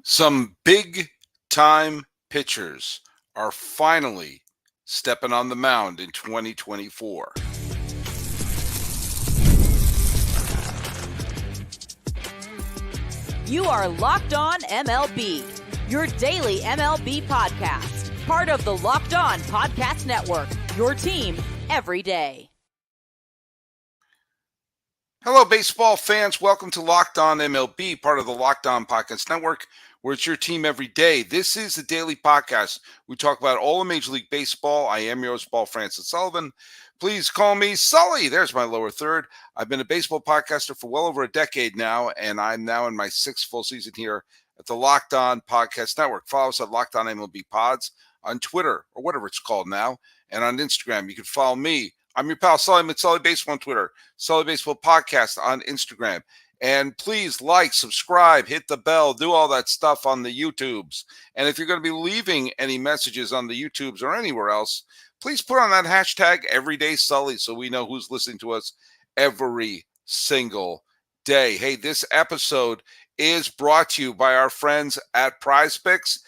Some big time pitchers are finally stepping on the mound in 2024. You are Locked On MLB, your daily MLB podcast. Part of the Locked On Podcast Network, your team every day. Hello, baseball fans. Welcome to Locked On MLB, part of the Locked On Podcast Network, where it's your team every day. This is the daily podcast. We talk about all of Major League Baseball. I am your host, Paul Francis Sullivan. Please call me Sully. There's my lower third. I've been a baseball podcaster for well over a decade now, and I'm now in my sixth full season here at the Locked On Podcast Network. Follow us at Locked On MLB Pods on Twitter, or whatever it's called now, and on Instagram. You can follow me. I'm your pal Sully with Sully Baseball on Twitter, Sully Baseball Podcast on Instagram. And please like, subscribe, hit the bell, do all that stuff on the YouTubes. And if you're going to be leaving any messages on the YouTubes or anywhere else, please put on that hashtag EverydaySully so we know who's listening to us every single day. Hey, this episode is brought to you by our friends at PrizePicks.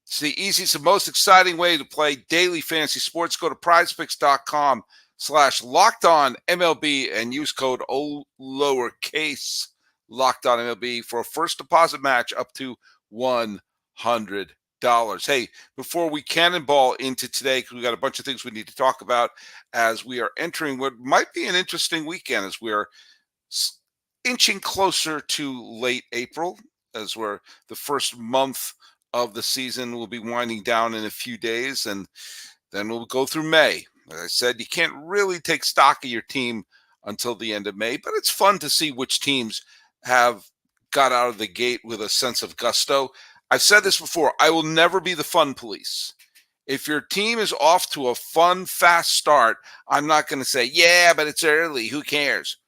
It's the easiest and most exciting way to play daily fantasy sports. Go to prizepicks.com/LockedOnMLB and use code lowercase LockedOnMLB for a first deposit match up to $100. Hey, before we cannonball into today, because we got a bunch of things we need to talk about as we are entering what might be an interesting weekend as we're inching closer to late April, as we're the first month of the season will be winding down in a few days, and then we'll go through May. As I said, you can't really take stock of your team until the end of May, but it's fun to see which teams have got out of the gate with a sense of gusto. I've said this before, I will never be the fun police. If your team is off to a fun, fast start, I'm not going to say, yeah, but it's early, who cares?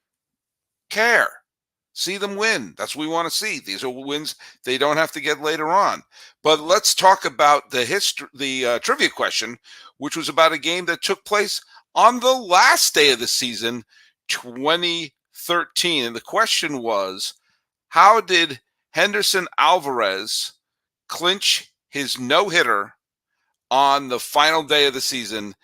Care. See them win. That's what we want to see. These are wins they don't have to get later on. But let's talk about the trivia question, which was about a game that took place on the last day of the season, 2013. And the question was, how did Henderson Alvarez clinch his no-hitter on the final day of the season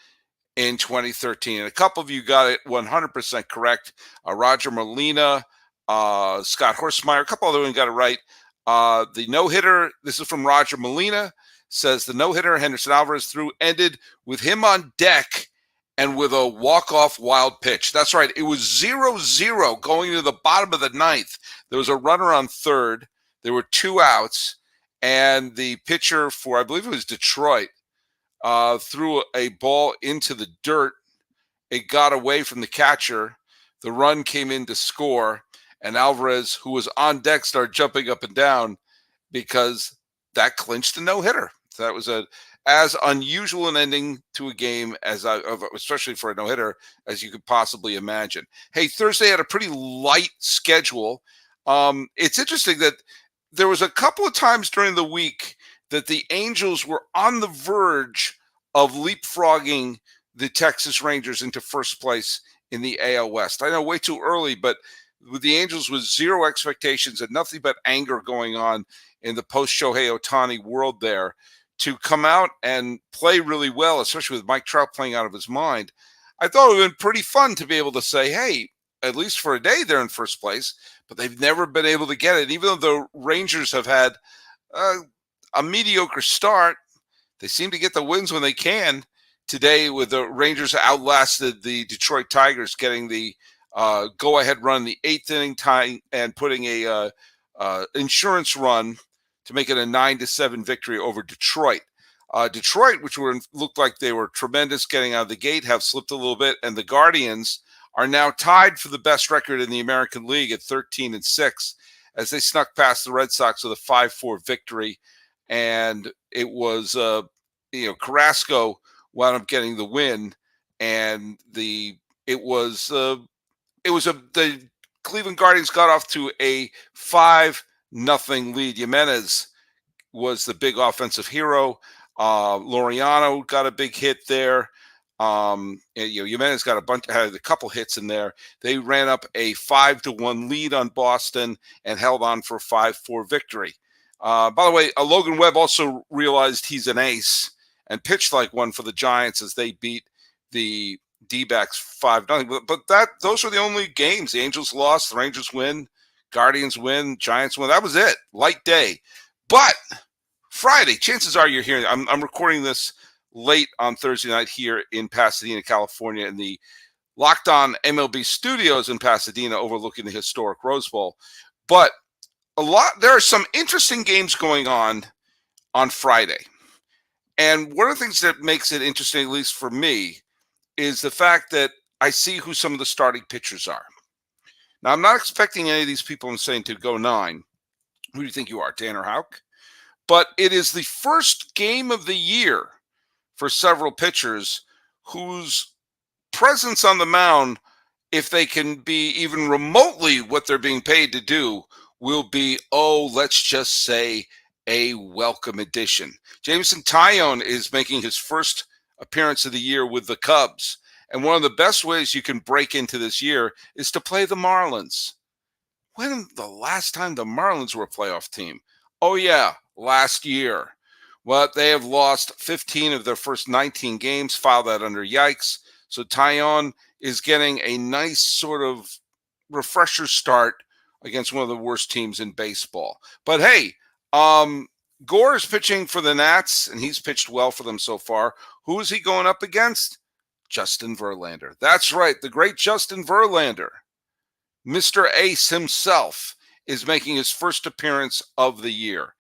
in 2013? And a couple of you got it 100% correct. Roger Molina, Scott Horsemeyer, a couple other ones got it right. The no-hitter, this is from Roger Molina, says the no-hitter Henderson Alvarez threw ended with him on deck and with a walk-off wild pitch. That's right. It was 0-0 going to the bottom of the ninth. There was a runner on third. There were two outs, and the pitcher for, I believe it was Detroit, threw a ball into the dirt. It got away from the catcher. The run came in to score. And Alvarez, who was on deck, started jumping up and down because that clinched the no-hitter. So that was as unusual an ending to a game especially for a no-hitter, as you could possibly imagine. Hey, Thursday had a pretty light schedule. It's interesting that there was a couple of times during the week that the Angels were on the verge of leapfrogging the Texas Rangers into first place in the AL West. I know way too early, but with the Angels with zero expectations and nothing but anger going on in the post-Shohei Ohtani world there, to come out and play really well, especially with Mike Trout playing out of his mind, I thought it would have been pretty fun to be able to say, hey, at least for a day they're in first place, but they've never been able to get it. Even though the Rangers have had a mediocre start, they seem to get the wins when they can. Today, with the Rangers outlasted the Detroit Tigers, getting the go-ahead run in the eighth inning time and putting a insurance run to make it a 9-7 victory over Detroit. Detroit, which looked like they were tremendous getting out of the gate, have slipped a little bit, and the Guardians are now tied for the best record in the American League at 13-6 as they snuck past the Red Sox with a 5-4 victory. And it was, Carrasco wound up getting the win, and the Cleveland Guardians got off to a 5-0 lead. Jimenez was the big offensive hero. Laureano got a big hit there. Jimenez got had a couple hits in there. They ran up a 5-1 lead on Boston and held on for a 5-4 victory. By the way, Logan Webb also realized he's an ace and pitched like one for the Giants as they beat the D-backs 5-0. But those were the only games. The Angels lost, the Rangers win, Guardians win, Giants win. That was it. Light day. But Friday, chances are you're hearing. I'm recording this late on Thursday night here in Pasadena, California, in the Locked On MLB studios in Pasadena, overlooking the historic Rose Bowl. But there are some interesting games going on Friday. And one of the things that makes it interesting, at least for me, is the fact that I see who some of the starting pitchers are. Now, I'm not expecting any of these people I'm saying to go 9. Who do you think you are, Tanner Houck? But it is the first game of the year for several pitchers whose presence on the mound, if they can be even remotely what they're being paid to do, will be, let's just say, a welcome addition. Jameson Taillon is making his first appearance of the year with the Cubs. And one of the best ways you can break into this year is to play the Marlins. When the last time the Marlins were a playoff team? Oh, yeah, last year. Well, they have lost 15 of their first 19 games, file that under yikes. So Taillon is getting a nice sort of refresher start against one of the worst teams in baseball. But hey, Gore is pitching for the Nats, and he's pitched well for them so far. Who is he going up against? Justin Verlander. That's right, the great Justin Verlander. Mr. Ace himself is making his first appearance of the year.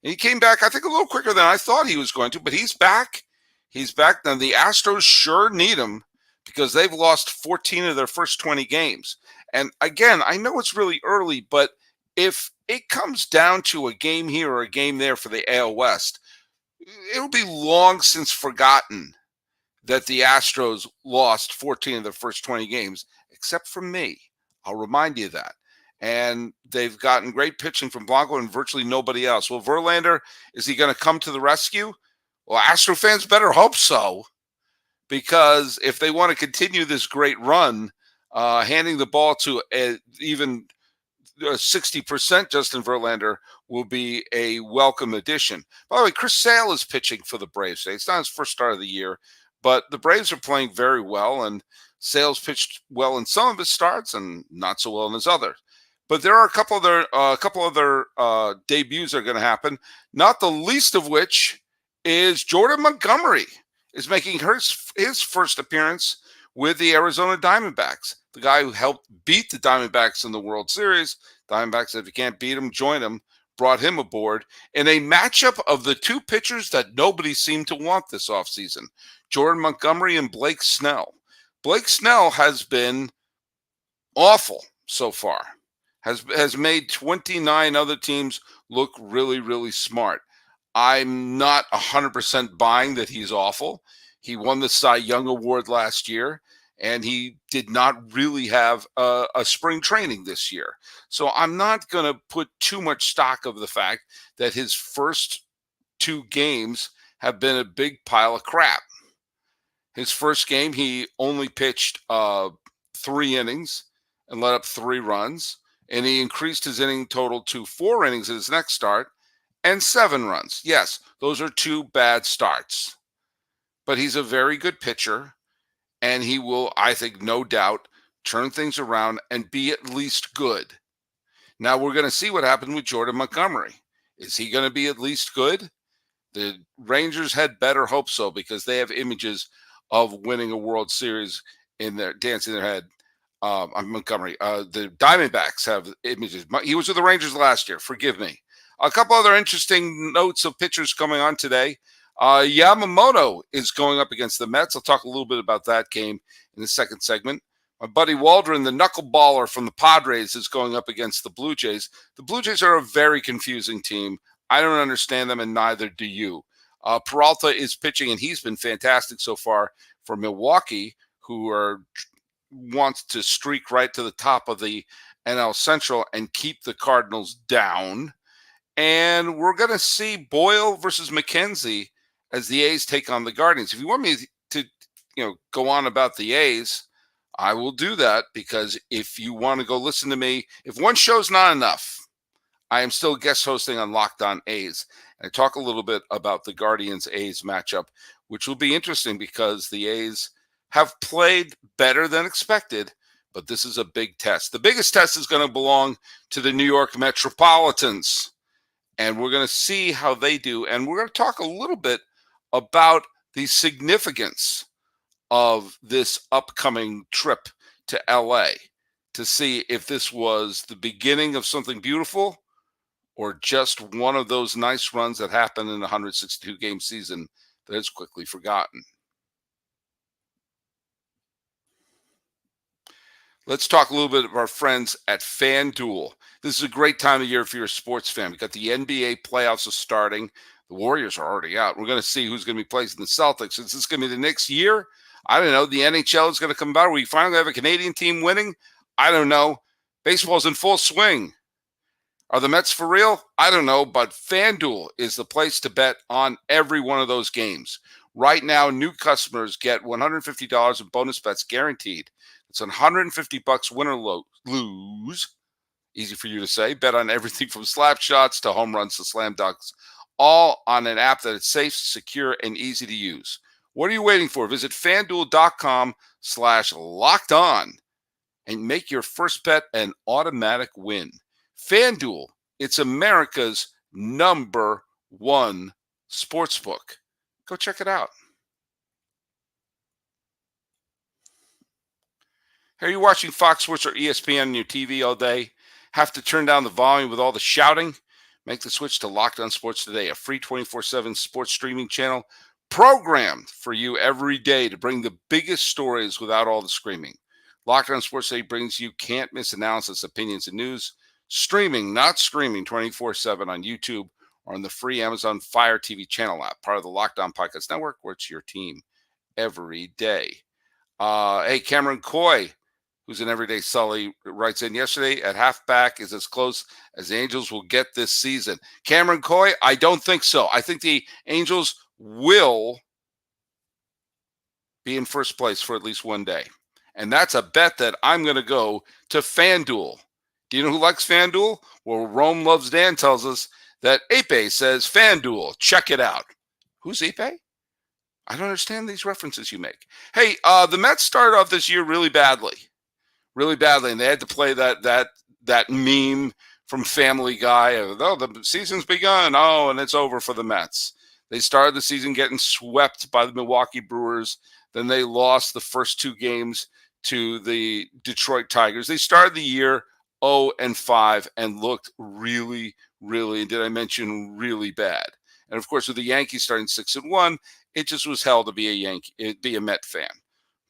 And he came back, I think, a little quicker than I thought he was going to, but he's back. He's back. Now, the Astros sure need him because they've lost 14 of their first 20 games. And again, I know it's really early, but if it comes down to a game here or a game there for the AL West, it'll be long since forgotten that the Astros lost 14 of their first 20 games, except for me. I'll remind you of that. And they've gotten great pitching from Blanco and virtually nobody else. Well, Verlander, is he going to come to the rescue? Well, Astro fans better hope so, because if they want to continue this great run, handing the ball to even 60% Justin Verlander will be a welcome addition. By the way, Chris Sale is pitching for the Braves today. It's not his first start of the year, but the Braves are playing very well, and Sale's pitched well in some of his starts and not so well in his others. But there are a couple other debuts that are going to happen, not the least of which is Jordan Montgomery is making his first appearance with the Arizona Diamondbacks, the guy who helped beat the Diamondbacks in the World Series. Diamondbacks, if you can't beat him, join him, brought him aboard in a matchup of the two pitchers that nobody seemed to want this offseason, Jordan Montgomery and Blake Snell. Blake Snell has been awful so far, has made 29 other teams look really, really smart. I'm not 100% buying that he's awful. He won the Cy Young Award last year, and he did not really have a spring training this year. So I'm not going to put too much stock of the fact that his first 2 games have been a big pile of crap. His first game, he only pitched 3 innings and let up 3 runs, and he increased his inning total to 4 innings in his next start and 7 runs. Yes, those are 2 bad starts, but he's a very good pitcher, and he will, I think, no doubt, turn things around and be at least good. Now we're going to see what happened with Jordan Montgomery. Is he going to be at least good? The Rangers had better hope so, because they have images of winning a World Series in their dancing their head. Montgomery. The Diamondbacks have images. He was with the Rangers last year. Forgive me. A couple other interesting notes of pitchers coming on today. Yamamoto is going up against the Mets. I'll talk a little bit about that game in the second segment. My buddy Waldron, the knuckleballer from the Padres, is going up against the Blue Jays. The Blue Jays are a very confusing team. I don't understand them, and neither do you. Peralta is pitching, and he's been fantastic so far for Milwaukee, who wants to streak right to the top of the NL Central and keep the Cardinals down. And we're going to see Boyle versus McKenzie as the A's take on the Guardians. If you want me to go on about the A's, I will do that, because if you want to go listen to me, if one show's not enough, I am still guest hosting on Locked On A's. And I talk a little bit about the Guardians-A's matchup, which will be interesting because the A's have played better than expected, but this is a big test. The biggest test is going to belong to the New York Metropolitans, and we're going to see how they do. And we're going to talk a little bit about the significance of this upcoming trip to LA to see if this was the beginning of something beautiful or just one of those nice runs that happened in a 162-game season that is quickly forgotten. Let's talk a little bit of our friends at FanDuel. This is a great time of year if you're a sports fan. We've got the NBA playoffs are starting. The Warriors are already out. We're going to see who's going to be placing the Celtics. Is this going to be the next year? I don't know. The NHL is going to come about. Are we finally have a Canadian team winning? I don't know. Baseball's in full swing. Are the Mets for real? I don't know, but FanDuel is the place to bet on every one of those games. Right now, new customers get $150 in bonus bets guaranteed. It's $150 win or lose. Easy for you to say. Bet on everything from slap shots to home runs to slam dunks, all on an app that is safe, secure, and easy to use. What are you waiting for? Visit FanDuel.com/lockedon and make your first bet an automatic win. FanDuel, it's America's #1 sportsbook. Go check it out. Are you watching Fox Sports or ESPN on your TV all day? Have to turn down the volume with all the shouting? Make the switch to Locked On Sports Today, a free 24/7 sports streaming channel programmed for you every day to bring the biggest stories without all the screaming. Locked On Sports Today brings you can't-miss analysis, opinions, and news. Streaming, not screaming, 24/7 on YouTube or on the free Amazon Fire TV channel app, part of the Locked On Podcast Network, where it's your team every day. Hey, Cameron Coy, who's an everyday Sully, writes in yesterday, at halfback is as close as the Angels will get this season. Cameron Coy, I don't think so. I think the Angels will be in first place for at least one day. And that's a bet that I'm going to go to FanDuel. Do you know who likes FanDuel? Well, Rome Loves Dan tells us that Ape says FanDuel. Check it out. Who's Ape? I don't understand these references you make. Hey, the Mets started off this year really badly, and they had to play that meme from Family Guy. Oh, the season's begun. Oh, and it's over for the Mets. They started the season getting swept by the Milwaukee Brewers. Then they lost the first two games to the Detroit Tigers. They started the year 0-5 and looked really, really, did I mention really bad? And of course, with the Yankees starting 6-1, it just was hell to be a Met fan.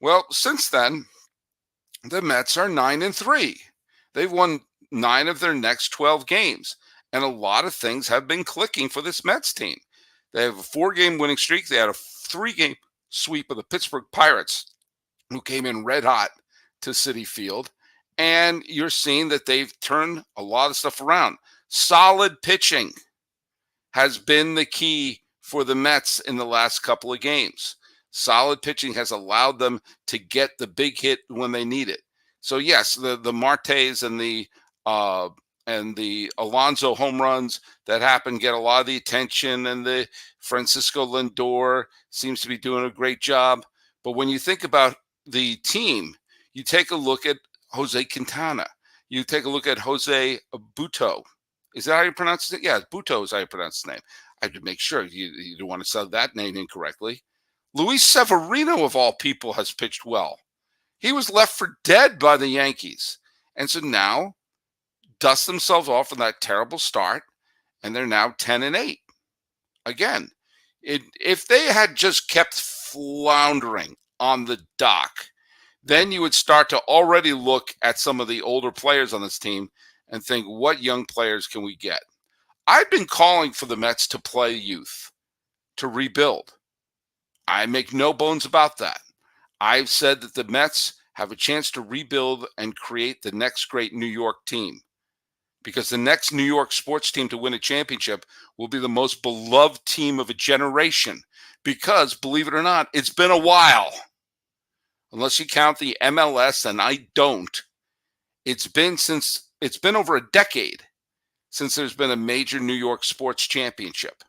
Well, since then, the Mets are 9-3. They've won 9 of their next 12 games, and a lot of things have been clicking for this Mets team. They have a 4-game winning streak. They had a 3-game sweep of the Pittsburgh Pirates, who came in red hot to Citi Field. And you're seeing that they've turned a lot of stuff around. Solid pitching has been the key for the Mets in the last couple of games. Solid pitching has allowed them to get the big hit when they need it. So yes, the Martes and the Alonso home runs that happen get a lot of the attention, and the Francisco Lindor seems to be doing a great job. But when you think about the team, you take a look at Jose Quintana. You take a look at Jose Butto. Is that how you pronounce it? Yeah, Butto is how you pronounce the name. I have to make sure you don't want to say that name incorrectly. Luis Severino, of all people, has pitched well. He was left for dead by the Yankees. And so now dust themselves off from that terrible start, and they're now 10-8. Again, if they had just kept floundering on the dock, then you would start to already look at some of the older players on this team and think, what young players can we get? I've been calling for the Mets to play youth, to rebuild. I make no bones about that. I've said that the Mets have a chance to rebuild and create the next great New York team, because the next New York sports team to win a championship will be the most beloved team of a generation, because, believe it or not, it's been a while. Unless you count the MLS, and I don't, it's been over a decade since there's been a major New York sports championship.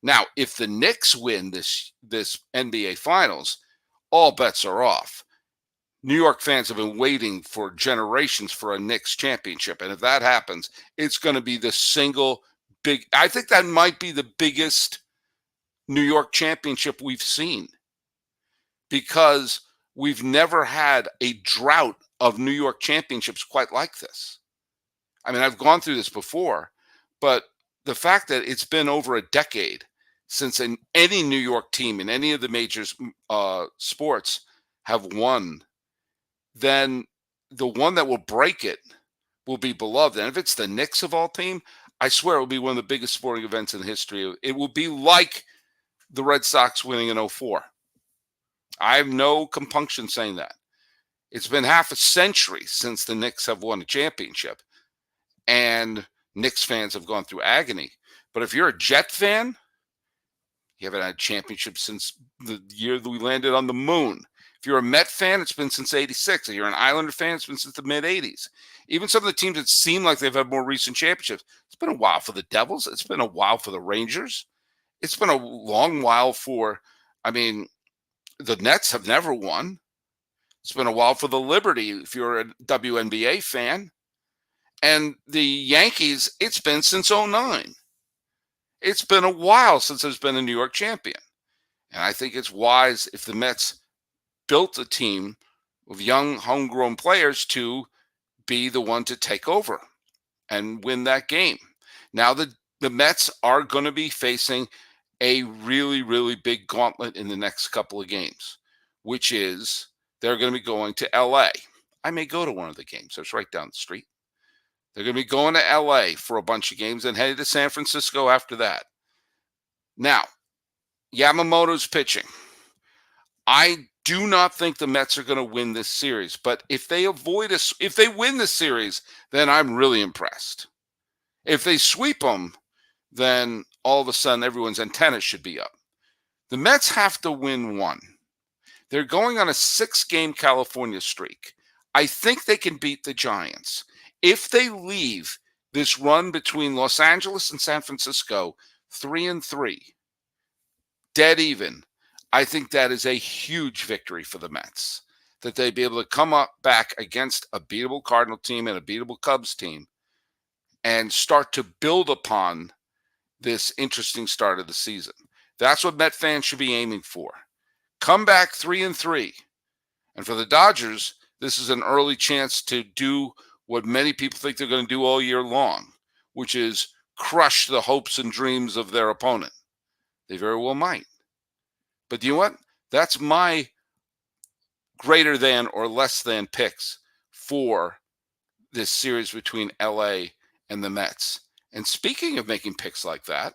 Now, if the Knicks win this NBA Finals, all bets are off. New York fans have been waiting for generations for a Knicks championship. And if that happens, it's going to be the single big, I think that might be the biggest New York championship we've seen, because we've never had a drought of New York championships quite like this. I mean, I've gone through this before, but the fact that it's been over a decade since any New York team in any of the major sports have won, then the one that will break it will be beloved. And if it's the Knicks of all team, I swear it will be one of the biggest sporting events in history. It will be like the Red Sox winning in 2004. I have no compunction saying that. It's been half a century since the Knicks have won a championship, and Knicks fans have gone through agony. But if you're a Jet fan, you haven't had a championship since the year that we landed on the moon. If you're a Met fan, it's been since '86. If you're an Islander fan, it's been since the mid-'80s. Even some of the teams that seem like they've had more recent championships, it's been a while for the Devils. It's been a while for the Rangers. It's been a long while for, the Nets have never won. It's been a while for the Liberty, if you're a WNBA fan. And the Yankees, it's been since '09. It's been a while since there's been a New York champion. And I think it's wise if the Mets built a team of young, homegrown players to be the one to take over and win that game. Now, the Mets are going to be facing a really, really big gauntlet in the next couple of games, which is they're going to be going to L.A. I may go to one of the games. It's right down the street. They're going to be going to L.A. for a bunch of games and headed to San Francisco after that. Now, Yamamoto's pitching. I do not think the Mets are going to win this series, but if they win this series, then I'm really impressed. If they sweep them, then all of a sudden everyone's antennas should be up. The Mets have to win one. They're going on a 6-game California streak. I think they can beat the Giants. If they leave this run between Los Angeles and San Francisco 3-3, dead even, I think that is a huge victory for the Mets, that they'd be able to come up back against a beatable Cardinal team and a beatable Cubs team and start to build upon this interesting start of the season. That's what Met fans should be aiming for. Come back 3-3. And for the Dodgers, this is an early chance to do what many people think they're going to do all year long, which is crush the hopes and dreams of their opponent. They very well might. But you know what? That's my greater than or less than picks for this series between LA and the Mets. And speaking of making picks like that,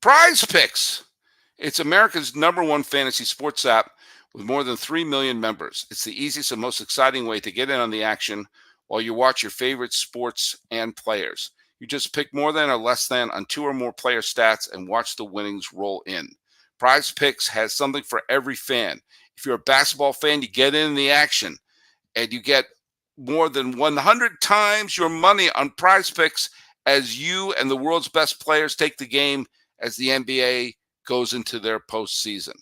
PrizePicks. It's America's #1 fantasy sports app with more than 3 million members. It's the easiest and most exciting way to get in on the action while you watch your favorite sports and players. You just pick more than or less than on 2 or more player stats and watch the winnings roll in. PrizePicks has something for every fan. If you're a basketball fan, you get in the action and you get more than 100 times your money on PrizePicks as you and the world's best players take the game as the NBA goes into their postseason.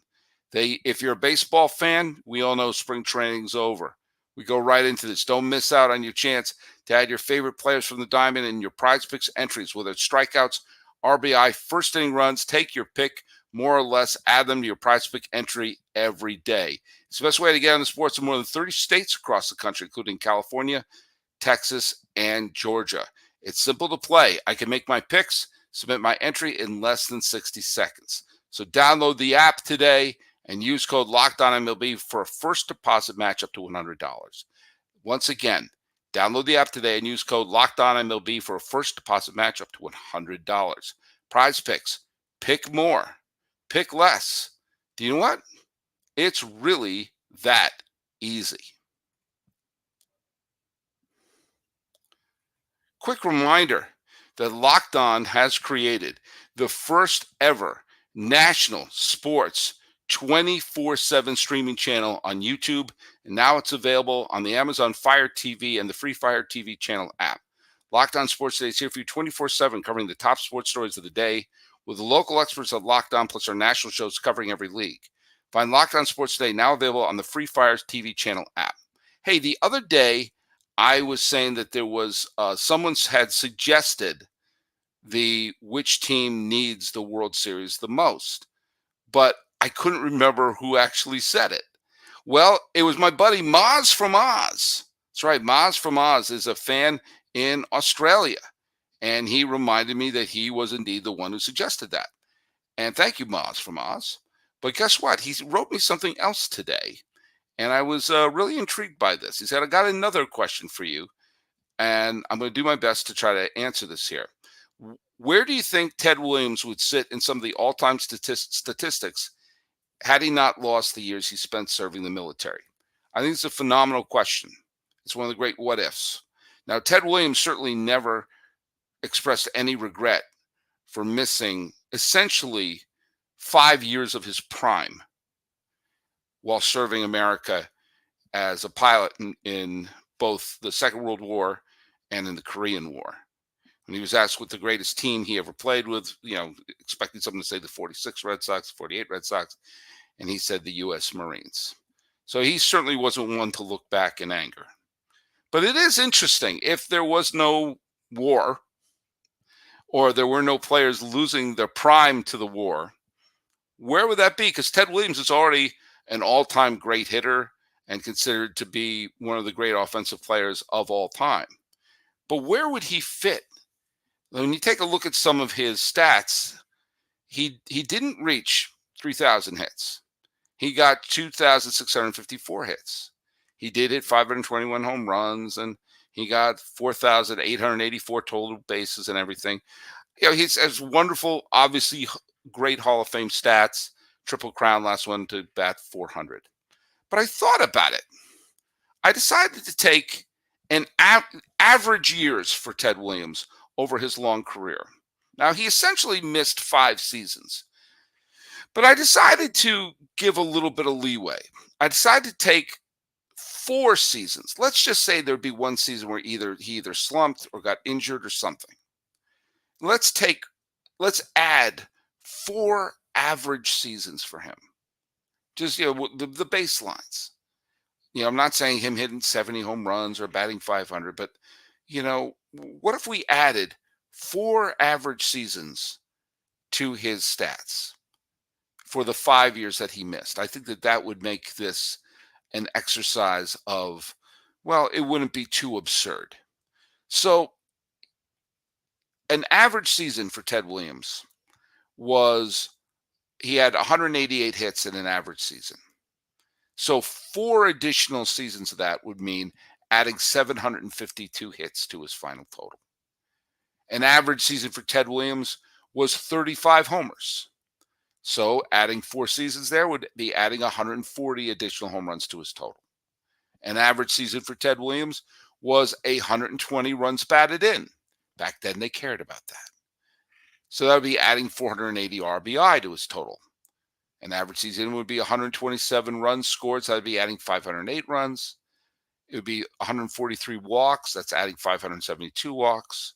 If you're a baseball fan, we all know spring training's over. We go right into this. Don't miss out on your chance to add your favorite players from the diamond in your PrizePicks entries, whether it's strikeouts, RBI, first inning runs. Take your pick, more or less, add them to your PrizePick entry every day. It's the best way to get on the sports in more than 30 states across the country, including California, Texas, and Georgia. It's simple to play. I can make my picks, submit my entry in less than 60 seconds. So download the app today and use code LOCKEDONMLB for a first deposit match up to $100. Once again, download the app today and use code LOCKEDONMLB for a first deposit match up to $100. PrizePicks. Pick more. Pick less. Do you know what? It's really that easy. Quick reminder that Locked On has created the first ever national sports 24/7 streaming channel on YouTube, and now it's available on the Amazon Fire TV and the free Fire TV channel app. Locked On Sports Today is here for you 24/7, covering the top sports stories of the day with the local experts at Locked On, plus our national shows covering every league. Find Locked On Sports Today now available on the free Fire TV channel app. Hey, the other day I was saying that there was someone had suggested the which team needs the World Series the most, but I couldn't remember who actually said it. Well, it was my buddy Moz from Oz. That's right. Moz from Oz is a fan in Australia, and he reminded me that he was indeed the one who suggested that. And thank you, Moz from Oz. But guess what? He wrote me something else today, and I was really intrigued by this. He said, I got another question for you, and I'm going to do my best to try to answer this here. Where do you think Ted Williams would sit in some of the all-time statistics had he not lost the years he spent serving the military? I think it's a phenomenal question. It's one of the great what ifs. Now, Ted Williams certainly never expressed any regret for missing essentially 5 years of his prime while serving America as a pilot in both the Second World War and in the Korean War. When he was asked what the greatest team he ever played with, expecting someone to say the 46 Red Sox, 48 Red Sox, and he said the U.S. Marines. So he certainly wasn't one to look back in anger. But it is interesting, if there was no war or there were no players losing their prime to the war, where would that be? Because Ted Williams is already an all-time great hitter and considered to be one of the great offensive players of all time. But where would he fit? When you take a look at some of his stats, he didn't reach 3,000 hits. He got 2,654 hits. He did hit 521 home runs, and he got 4,884 total bases and everything. He has wonderful, obviously great Hall of Fame stats. Triple Crown, last one to bat 400. But I thought about it. I decided to take an average years for Ted Williams over his long career. Now, he essentially missed 5 seasons. But I decided to give a little bit of leeway. I decided to take 4 seasons. Let's just say there'd be one season where he either slumped or got injured or something. Let's add 4 average seasons for him. Just, the baselines. I'm not saying him hitting 70 home runs or batting 500, but, what if we added 4 average seasons to his stats for the 5 years that he missed? I think that would make this an exercise of, it wouldn't be too absurd. So an average season for Ted Williams he had 188 hits in an average season. So 4 additional seasons of that would mean adding 752 hits to his final total. An average season for Ted Williams was 35 homers. So adding 4 seasons there would be adding 140 additional home runs to his total. An average season for Ted Williams was 120 runs batted in. Back then, they cared about that. So that would be adding 480 RBI to his total. An average season would be 127 runs scored, so that would be adding 508 runs. It would be 143 walks, that's adding 572 walks.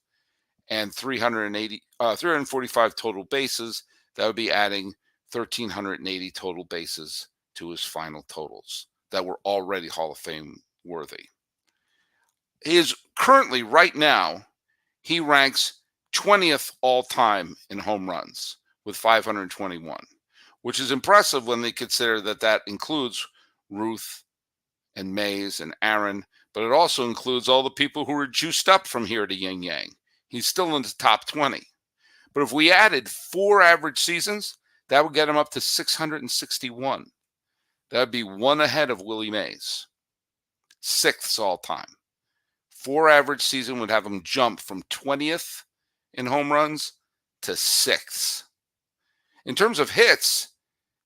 And 345 total bases, that would be adding 1,380 total bases to his final totals that were already Hall of Fame worthy. He is currently, right now, he ranks 20th all time in home runs with 521, which is impressive when they consider that includes Ruth and Mays and Aaron, but it also includes all the people who were juiced up from here to yin yang. He's still in the top 20. But if we added 4 average seasons, that would get him up to 661. That would be 1 ahead of Willie Mays. 6th all time. 4 average season would have him jump from 20th in home runs to 6th. In terms of hits,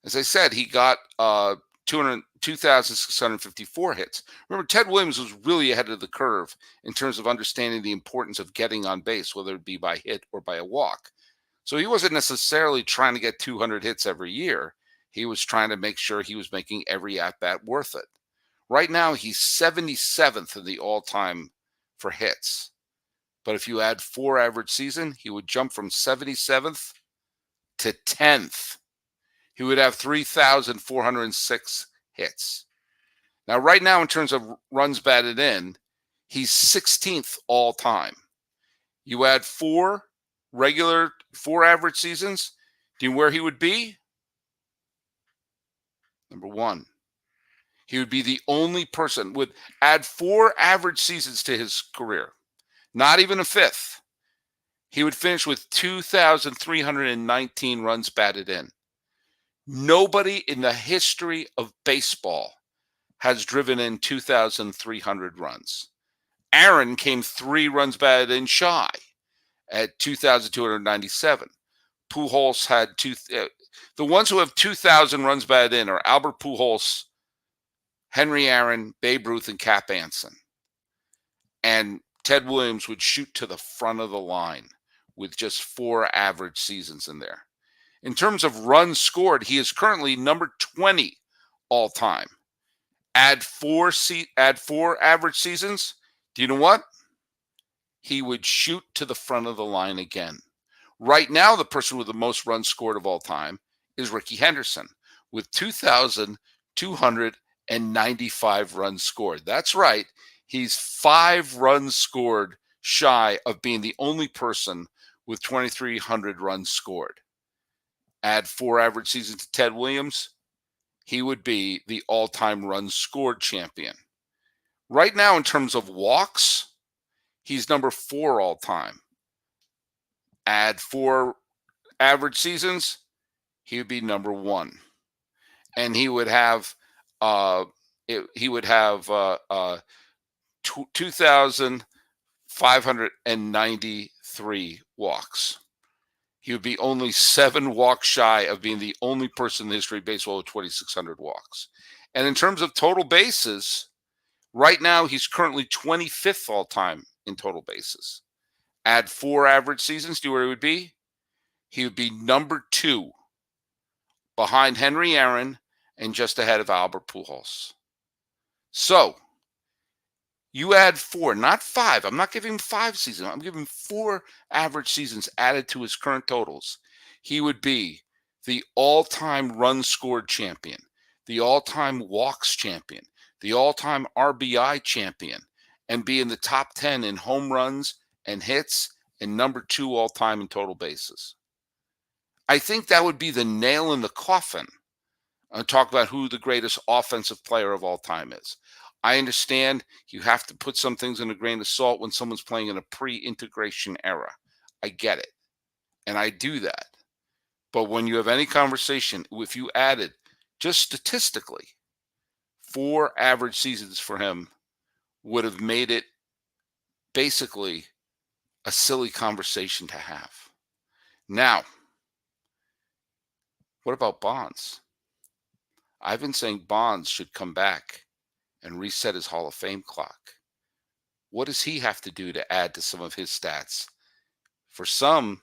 as I said, he got 2,654 hits. Remember, Ted Williams was really ahead of the curve in terms of understanding the importance of getting on base, whether it be by hit or by a walk. So he wasn't necessarily trying to get 200 hits every year. He was trying to make sure he was making every at-bat worth it. Right now, he's 77th in the all-time for hits. But if you add 4 average season, he would jump from 77th to 10th. He would have 3,406 hits. Now, right now, in terms of runs batted in, he's 16th all time. You add 4 average seasons, do you know where he would be? Number 1. He would be the only person, would add 4 average seasons to his career, not even a 5th. He would finish with 2,319 runs batted in. Nobody in the history of baseball has driven in 2,300 runs. Aaron came 3 runs batted in shy at 2,297. Pujols had the ones who have 2,000 runs batted in are Albert Pujols, Henry Aaron, Babe Ruth, and Cap Anson. And Ted Williams would shoot to the front of the line with just 4 average seasons in there. In terms of runs scored, he is currently number 20 all time. Add 4 average seasons. Do you know what? He would shoot to the front of the line again. Right now, the person with the most runs scored of all time is Rickey Henderson with 2,295 runs scored. That's right. He's 5 runs scored shy of being the only person with 2,300 runs scored. Add 4 average seasons to Ted Williams, he would be the all-time runs scored champion. Right now, in terms of walks, he's number 4 all time. Add 4 average seasons, he would be number 1, and he would have 2,593 walks. He would be only 7 walks shy of being the only person in the history of baseball with 2,600 walks. And in terms of total bases, right now he's currently 25th all time in total bases. Add 4 average seasons, do you know where he would be? He would be number 2 behind Henry Aaron and just ahead of Albert Pujols. So you add 4, not 5. I'm not giving him 5 seasons. I'm giving 4 average seasons added to his current totals. He would be the all-time runs scored champion, the all-time walks champion, the all-time RBI champion, and be in the top 10 in home runs and hits and number 2 all-time in total bases. I think that would be the nail in the coffin. Talk about who the greatest offensive player of all time is. I understand you have to put some things in a grain of salt when someone's playing in a pre-integration era. I get it. And I do that. But when you have any conversation, if you added just statistically 4 average seasons for him would have made it basically a silly conversation to have. Now, what about Bonds? I've been saying Bonds should come back and reset his Hall of Fame clock. What does he have to do to add to some of his stats? For some,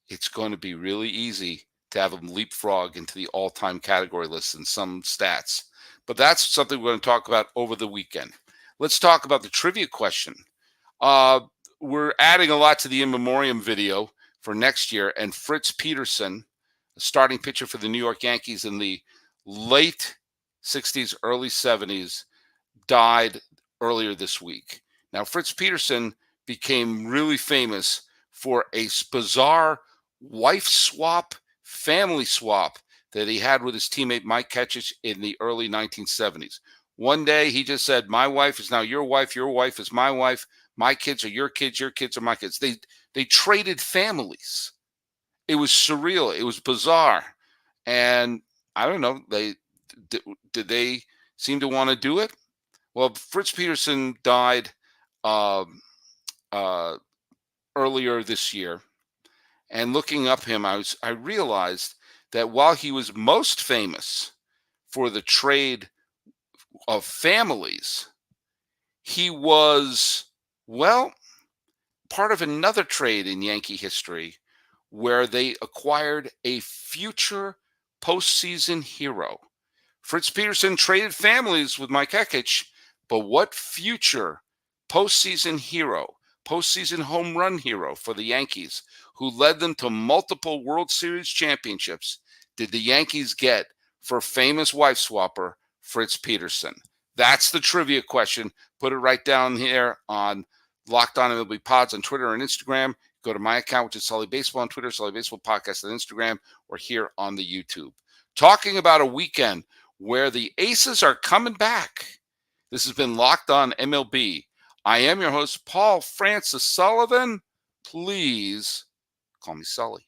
it's going to be really easy to have him leapfrog into the all-time category list in some stats. But that's something we're going to talk about over the weekend. Let's talk about the trivia question. We're adding a lot to the in memoriam video for next year, and Fritz Peterson, a starting pitcher for the New York Yankees in the late 60s, early 70s, died earlier this week. Now, Fritz Peterson became really famous for a bizarre wife swap, family swap that he had with his teammate Mike Ketchich in the early 1970s. One day he just said, my wife is now your wife is my wife, my kids are your kids are my kids. They traded families. It was surreal. It was bizarre. And I don't know, did they seem to want to do it? Well, Fritz Peterson died earlier this year. And looking up him, I realized that while he was most famous for the trade of families, he was, well, part of another trade in Yankee history where they acquired a future postseason hero? Fritz Peterson traded families with Mike Ekich, but what future postseason hero, postseason home run hero for the Yankees, who led them to multiple World Series championships, did the Yankees get for famous wife swapper Fritz Peterson? That's the trivia question. Put it right down here on Locked On MLB Pods on Twitter and Instagram. Go to my account, which is Sully Baseball on Twitter, Sully Baseball Podcast on Instagram, or here on the YouTube. Talking about a weekend where the Aces are coming back. This has been Locked On MLB. I am your host, Paul Francis Sullivan. Please call me Sully.